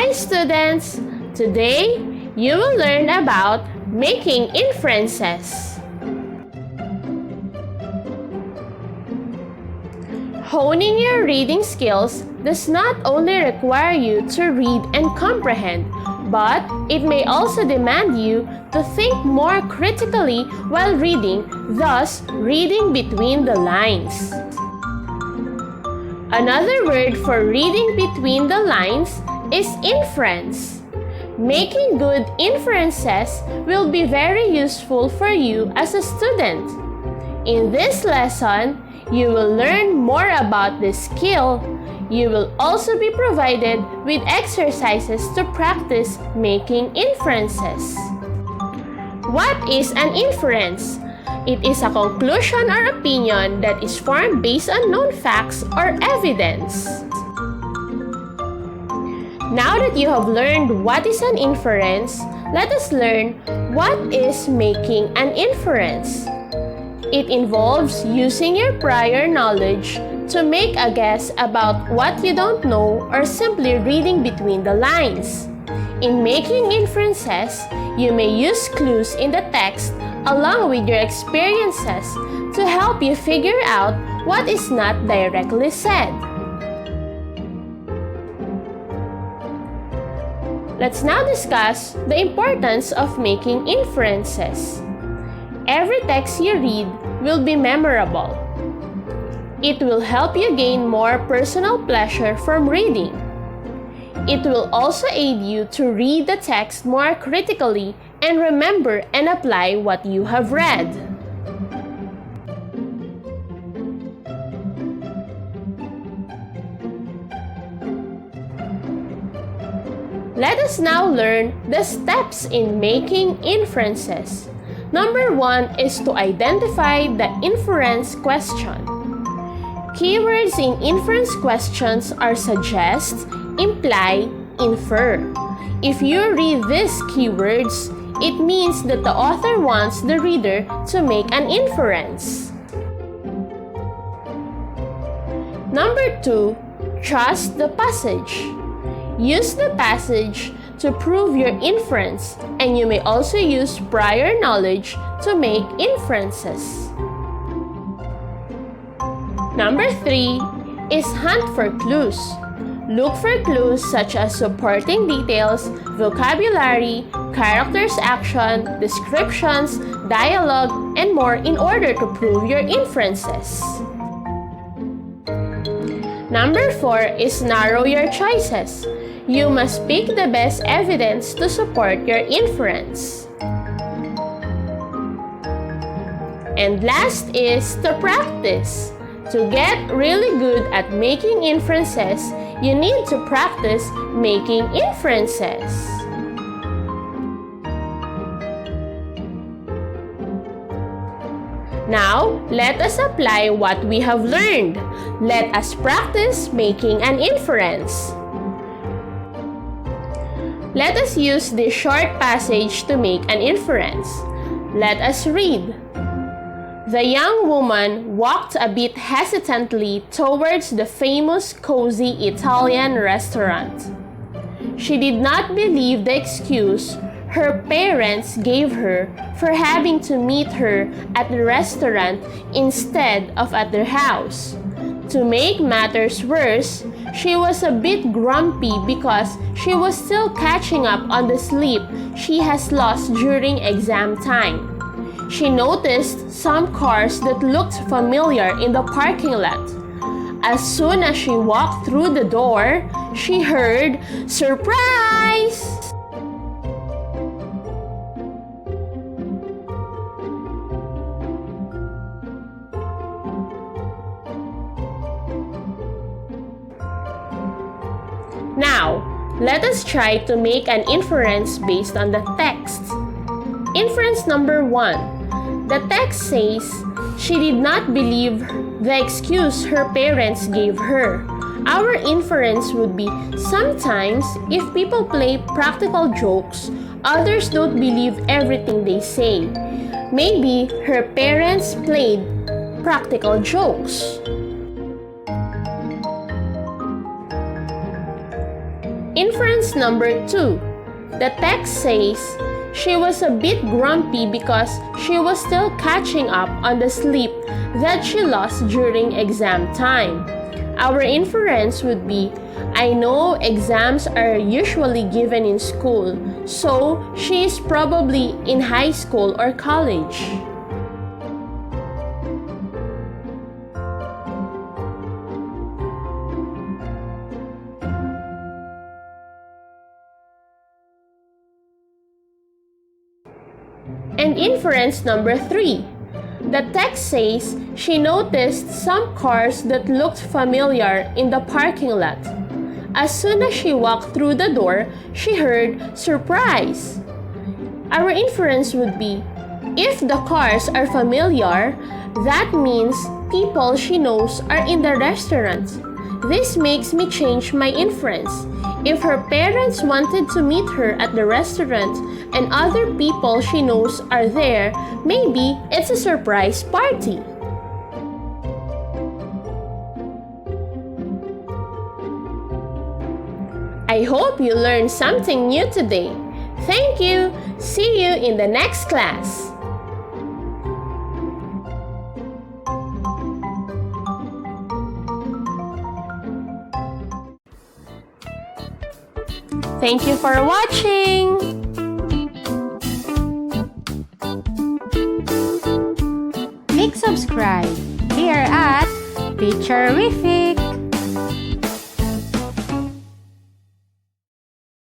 Hi students! Today, you will learn about making inferences. Honing your reading skills does not only require you to read and comprehend, but it may also demand you to think more critically while reading, thus reading between the lines. Another word for reading between the lines is inference. Making good inferences will be very useful for you as a student. In this lesson, you will learn more about this skill. You will also be provided with exercises to practice making inferences. What is an inference? It is a conclusion or opinion that is formed based on known facts or evidence. Now that you have learned what is an inference, let us learn what is making an inference. It involves using your prior knowledge to make a guess about what you don't know or simply reading between the lines. In making inferences, you may use clues in the text along with your experiences to help you figure out what is not directly said. Let's now discuss the importance of making inferences. Every text you read will be memorable. It will help you gain more personal pleasure from reading. It will also aid you to read the text more critically and remember and apply what you have read. Let us now learn the steps in making inferences. Number 1 is to identify the inference question. Keywords in inference questions are suggest, imply, infer. If you read these keywords, it means that the author wants the reader to make an inference. Number 2, trust the passage. Use the passage to prove your inference, and you may also use prior knowledge to make inferences. Number 3 is hunt for clues. Look for clues such as supporting details, vocabulary, characters' action, descriptions, dialogue, and more in order to prove your inferences. Number 4 is narrow your choices. You must pick the best evidence to support your inference. And last is to practice. To get really good at making inferences, you need to practice making inferences. Now, let us apply what we have learned. Let us practice making an inference. Let us use this short passage to make an inference. Let us read. The young woman walked a bit hesitantly towards the famous cozy Italian restaurant. She did not believe the excuse her parents gave her for having to meet her at the restaurant instead of at their house. To make matters worse, she was a bit grumpy because she was still catching up on the sleep she has lost during exam time. She noticed some cars that looked familiar in the parking lot. As soon as she walked through the door, she heard, "Surprise!" Now, let us try to make an inference based on the text. Inference number 1. The text says, she did not believe the excuse her parents gave her. Our inference would be, sometimes, if people play practical jokes, others don't believe everything they say. Maybe her parents played practical jokes. Inference number 2. The text says, she was a bit grumpy because she was still catching up on the sleep that she lost during exam time. Our inference would be, I know exams are usually given in school, so she is probably in high school or college. And inference number 3. The text says she noticed some cars that looked familiar in the parking lot. As soon as she walked through the door, she heard surprise. Our inference would be, if the cars are familiar, that means people she knows are in the restaurant. This makes me change my inference. If her parents wanted to meet her at the restaurant and other people she knows are there, maybe it's a surprise party. I hope you learned something new today. Thank you. See you in the next class. Thank you for watching! Click subscribe here at Teacherrific.